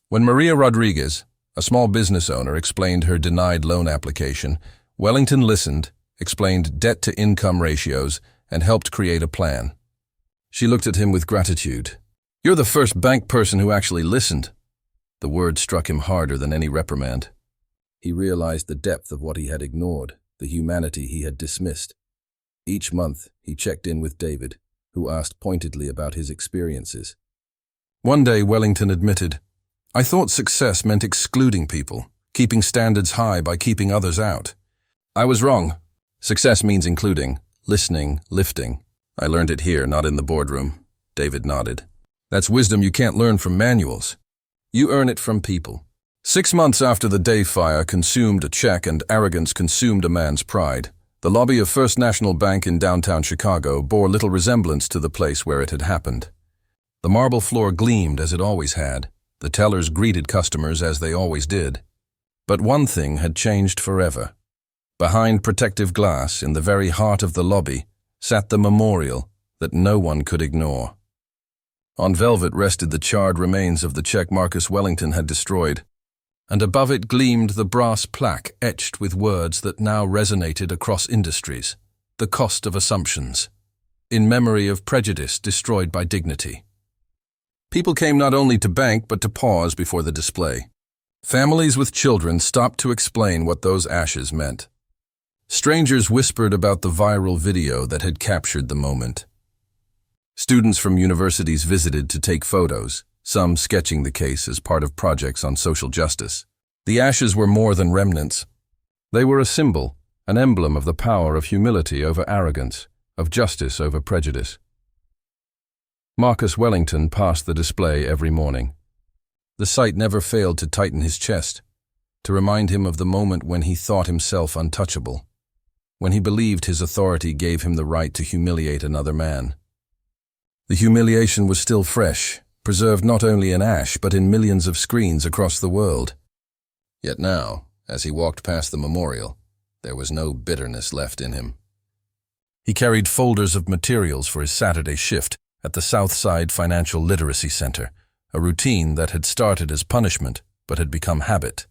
When Maria Rodriguez, a small business owner, explained her denied loan application, Wellington listened, explained debt-to-income ratios, and helped create a plan. She looked at him with gratitude. "You're the first bank person who actually listened." The word struck him harder than any reprimand. He realized the depth of what he had ignored, the humanity he had dismissed. Each month, he checked in with David, who asked pointedly about his experiences. One day, Wellington admitted, "I thought success meant excluding people, keeping standards high by keeping others out. I was wrong. Success means including, listening, lifting. I learned it here, not in the boardroom. David nodded. That's wisdom you can't learn from manuals. You earn it from people. 6 months after the day fire consumed a check and arrogance consumed a man's pride, the lobby of First National Bank in downtown Chicago bore little resemblance to the place where it had happened. The marble floor gleamed as it always had. The tellers greeted customers as they always did. But one thing had changed forever. Behind protective glass, in the very heart of the lobby, sat the memorial that no one could ignore. On velvet rested the charred remains of the check Marcus Wellington had destroyed, and above it gleamed the brass plaque etched with words that now resonated across industries: the cost of assumptions, in memory of prejudice destroyed by dignity. People came not only to bank but to pause before the display. Families with children stopped to explain what those ashes meant. Strangers whispered about the viral video that had captured the moment. Students from universities visited to take photos, some sketching the case as part of projects on social justice. The ashes were more than remnants. They were a symbol, an emblem of the power of humility over arrogance, of justice over prejudice. Marcus Wellington passed the display every morning. The sight never failed to tighten his chest, to remind him of the moment when he thought himself untouchable, when he believed his authority gave him the right to humiliate another man. The humiliation was still fresh, preserved not only in ash but in millions of screens across the world. Yet now, as he walked past the memorial, there was no bitterness left in him. He carried folders of materials for his Saturday shift at the Southside Financial Literacy Center, a routine that had started as punishment but had become habit.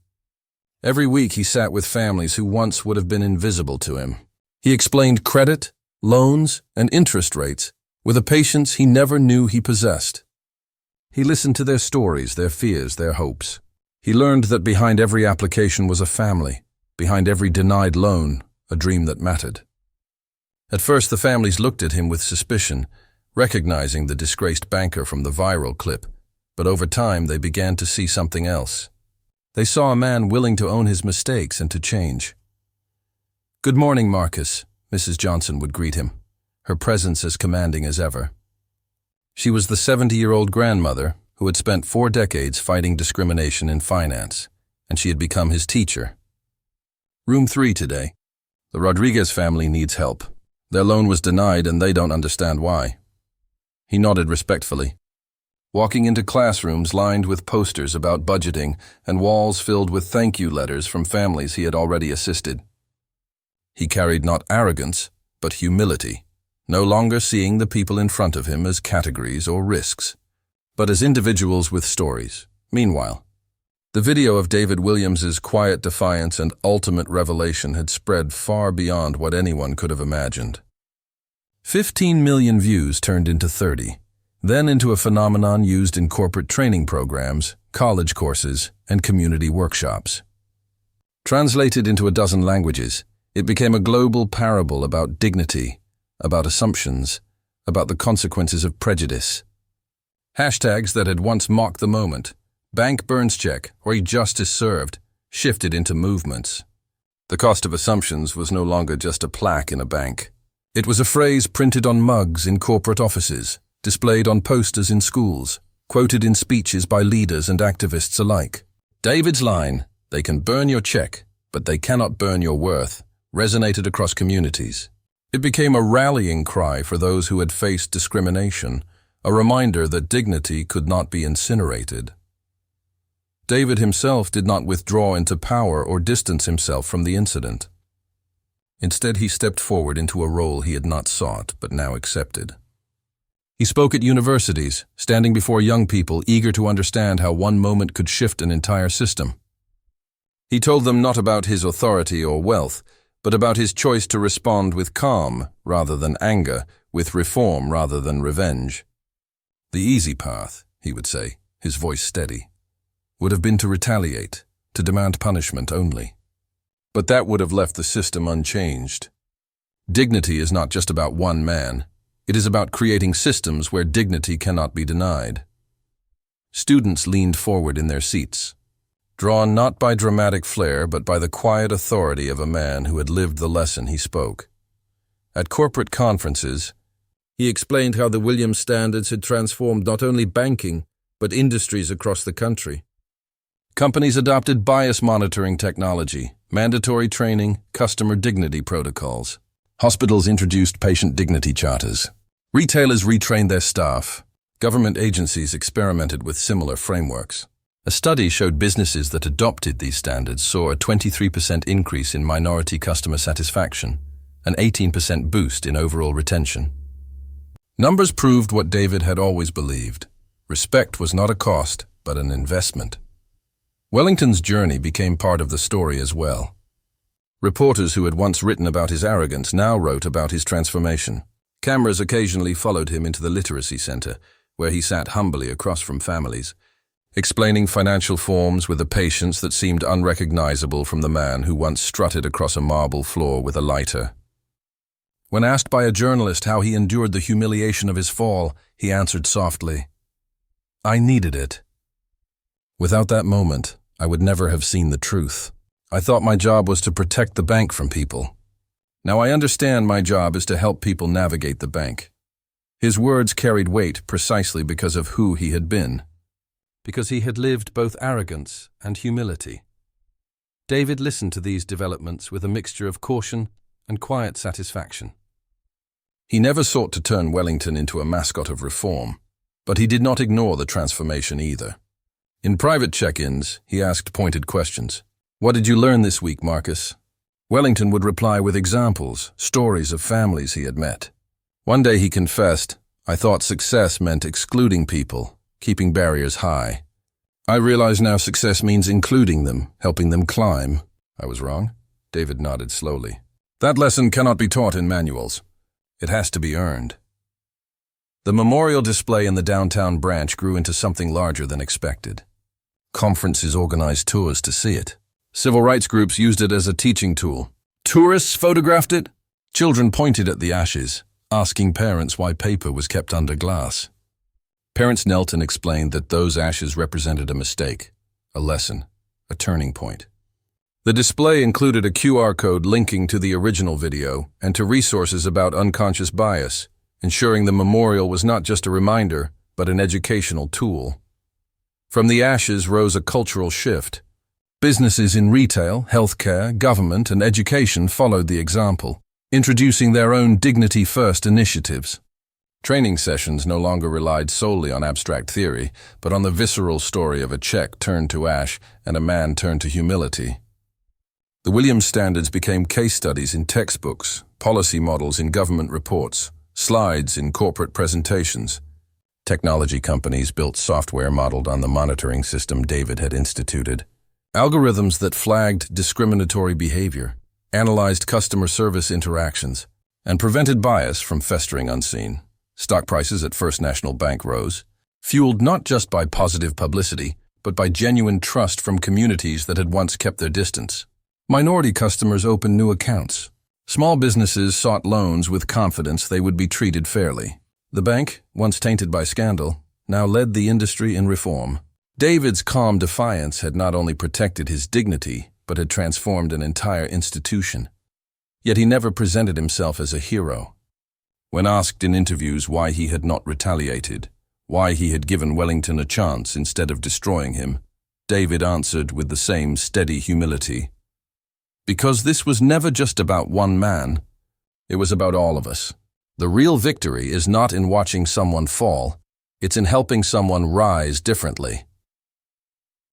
Every week he sat with families who once would have been invisible to him. He explained credit, loans, and interest rates with a patience he never knew he possessed. He listened to their stories, their fears, their hopes. He learned that behind every application was a family, behind every denied loan, a dream that mattered. At first the families looked at him with suspicion, recognizing the disgraced banker from the viral clip, but over time they began to see something else. They saw a man willing to own his mistakes and to change. "Good morning, Marcus," Mrs. Johnson would greet him, her presence as commanding as ever. She was the 70-year-old grandmother who had spent 4 decades fighting discrimination in finance, and she had become his teacher. "Room 3 today. The Rodriguez family needs help. Their loan was denied and they don't understand why." He nodded respectfully, walking into classrooms lined with posters about budgeting and walls filled with thank you letters from families he had already assisted. He carried not arrogance, but humility, no longer seeing the people in front of him as categories or risks, but as individuals with stories. Meanwhile, the video of David Williams's quiet defiance and ultimate revelation had spread far beyond what anyone could have imagined. 15 million views turned into 30. Then into a phenomenon used in corporate training programs, college courses, and community workshops. Translated into a dozen languages, it became a global parable about dignity, about assumptions, about the consequences of prejudice. Hashtags that had once mocked the moment, bank burns check or justice served, shifted into movements. The cost of assumptions was no longer just a plaque in a bank. It was a phrase printed on mugs in corporate offices, displayed on posters in schools, quoted in speeches by leaders and activists alike. David's line, "They can burn your check, but they cannot burn your worth," resonated across communities. It became a rallying cry for those who had faced discrimination, a reminder that dignity could not be incinerated. David himself did not withdraw into power or distance himself from the incident. Instead, he stepped forward into a role he had not sought but now accepted. He spoke at universities, standing before young people eager to understand how one moment could shift an entire system. He told them not about his authority or wealth, but about his choice to respond with calm rather than anger, with reform rather than revenge. The easy path, he would say, his voice steady, would have been to retaliate, to demand punishment only. But that would have left the system unchanged. Dignity is not just about one man. It is about creating systems where dignity cannot be denied. Students leaned forward in their seats. drawn not by dramatic flair but by the quiet authority of a man who had lived the lesson he spoke. At corporate conferences, he explained how the Williams Standards had transformed not only banking, but industries across the country. Companies adopted bias monitoring technology, mandatory training, customer dignity protocols. Hospitals introduced patient dignity charters. Retailers retrained their staff. Government agencies experimented with similar frameworks. A study showed businesses that adopted these standards saw a 23% increase in minority customer satisfaction, an 18% boost in overall retention. Numbers proved what David had always believed. Respect was not a cost, but an investment. Wellington's journey became part of the story as well. Reporters who had once written about his arrogance now wrote about his transformation. Cameras occasionally followed him into the literacy center, where he sat humbly across from families, explaining financial forms with a patience that seemed unrecognizable from the man who once strutted across a marble floor with a lighter. When asked by a journalist how he endured the humiliation of his fall, he answered softly, "I needed it. Without that moment, I would never have seen the truth. I thought my job was to protect the bank from people. Now I understand my job is to help people navigate the bank." His words carried weight precisely because of who he had been, because he had lived both arrogance and humility. David listened to these developments with a mixture of caution and quiet satisfaction. He never sought to turn Wellington into a mascot of reform, but he did not ignore the transformation either. In private check-ins, he asked pointed questions. "What did you learn this week, Marcus?" Wellington would reply with examples, stories of families he had met. One day he confessed, "I thought success meant excluding people, keeping barriers high. I realize now success means including them, helping them climb." "I was wrong?" David nodded slowly. "That lesson cannot be taught in manuals. It has to be earned." The memorial display in the downtown branch grew into something larger than expected. Conferences organized tours to see it. Civil rights groups used it as a teaching tool. Tourists photographed it. Children pointed at the ashes, asking parents why paper was kept under glass. Parents knelt and explained that those ashes represented a mistake, a lesson, a turning point. The display included a QR code linking to the original video and to resources about unconscious bias, ensuring the memorial was not just a reminder, but an educational tool. From the ashes rose a cultural shift. Businesses in retail, healthcare, government, and education followed the example, introducing their own dignity-first initiatives. Training sessions no longer relied solely on abstract theory, but on the visceral story of a check turned to ash and a man turned to humility. The Williams Standards became case studies in textbooks, policy models in government reports, slides in corporate presentations. Technology companies built software modeled on the monitoring system David had instituted. Algorithms that flagged discriminatory behavior, analyzed customer service interactions, and prevented bias from festering unseen. Stock prices at First National Bank rose, fueled not just by positive publicity, but by genuine trust from communities that had once kept their distance. Minority customers opened new accounts. Small businesses sought loans with confidence they would be treated fairly. The bank, once tainted by scandal, now led the industry in reform. David's calm defiance had not only protected his dignity, but had transformed an entire institution. Yet he never presented himself as a hero. When asked in interviews why he had not retaliated, why he had given Wellington a chance instead of destroying him, David answered with the same steady humility. Because this was never just about one man, it was about all of us. The real victory is not in watching someone fall, it's in helping someone rise differently.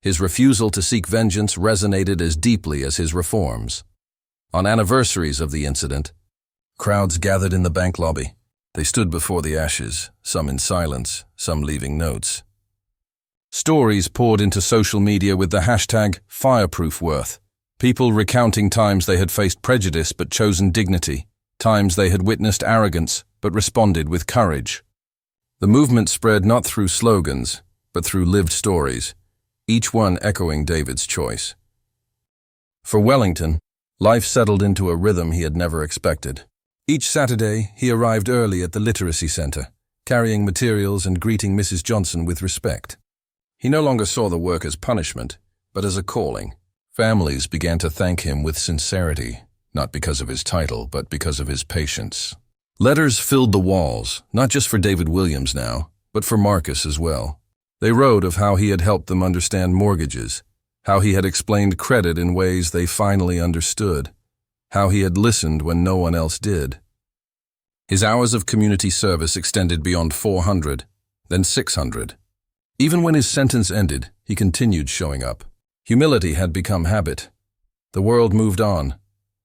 His refusal to seek vengeance resonated as deeply as his reforms. On anniversaries of the incident, crowds gathered in the bank lobby. They stood before the ashes, some in silence, some leaving notes. Stories poured into social media with the hashtag #FireproofWorth. People recounting times they had faced prejudice but chosen dignity, times they had witnessed arrogance but responded with courage. The movement spread not through slogans, but through lived stories, each one echoing David's choice. For Wellington, life settled into a rhythm he had never expected. Each Saturday, he arrived early at the literacy center, carrying materials and greeting Mrs. Johnson with respect. He no longer saw the work as punishment, but as a calling. Families began to thank him with sincerity, not because of his title, but because of his patience. Letters filled the walls, not just for David Williams now, but for Marcus as well. They wrote of how he had helped them understand mortgages, how he had explained credit in ways they finally understood, how he had listened when no one else did. His hours of community service extended beyond 400, then 600. Even when his sentence ended, he continued showing up. Humility had become habit. The world moved on,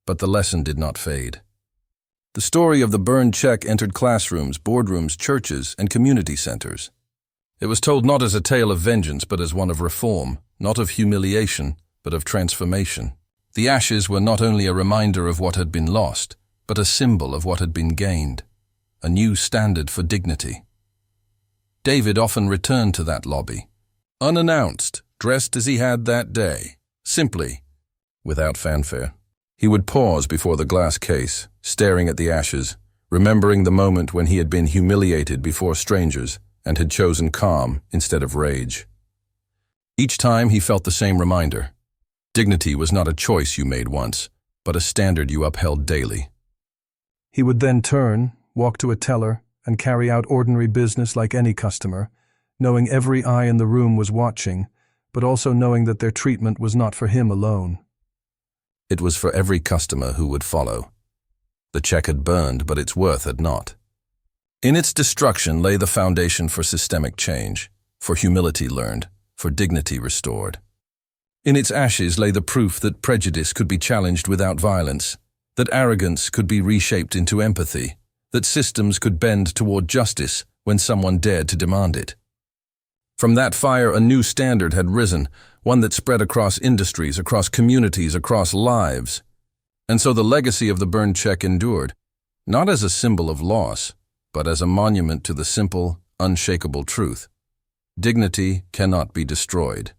but the lesson did not fade. The story of the burned check entered classrooms, boardrooms, churches, and community centers. It was told not as a tale of vengeance, but as one of reform, not of humiliation, but of transformation. The ashes were not only a reminder of what had been lost, but a symbol of what had been gained, a new standard for dignity. David often returned to that lobby, unannounced, dressed as he had that day, simply, without fanfare. He would pause before the glass case, staring at the ashes, remembering the moment when he had been humiliated before strangers and had chosen calm instead of rage. Each time he felt the same reminder. Dignity was not a choice you made once, but a standard you upheld daily. He would then turn, walk to a teller, and carry out ordinary business like any customer, knowing every eye in the room was watching, but also knowing that their treatment was not for him alone. It was for every customer who would follow. The check had burned, but its worth had not. In its destruction lay the foundation for systemic change, for humility learned, for dignity restored. In its ashes lay the proof that prejudice could be challenged without violence, that arrogance could be reshaped into empathy, that systems could bend toward justice when someone dared to demand it. From that fire, a new standard had risen, one that spread across industries, across communities, across lives. And so the legacy of the burned check endured, not as a symbol of loss, but as a monument to the simple, unshakable truth. Dignity cannot be destroyed.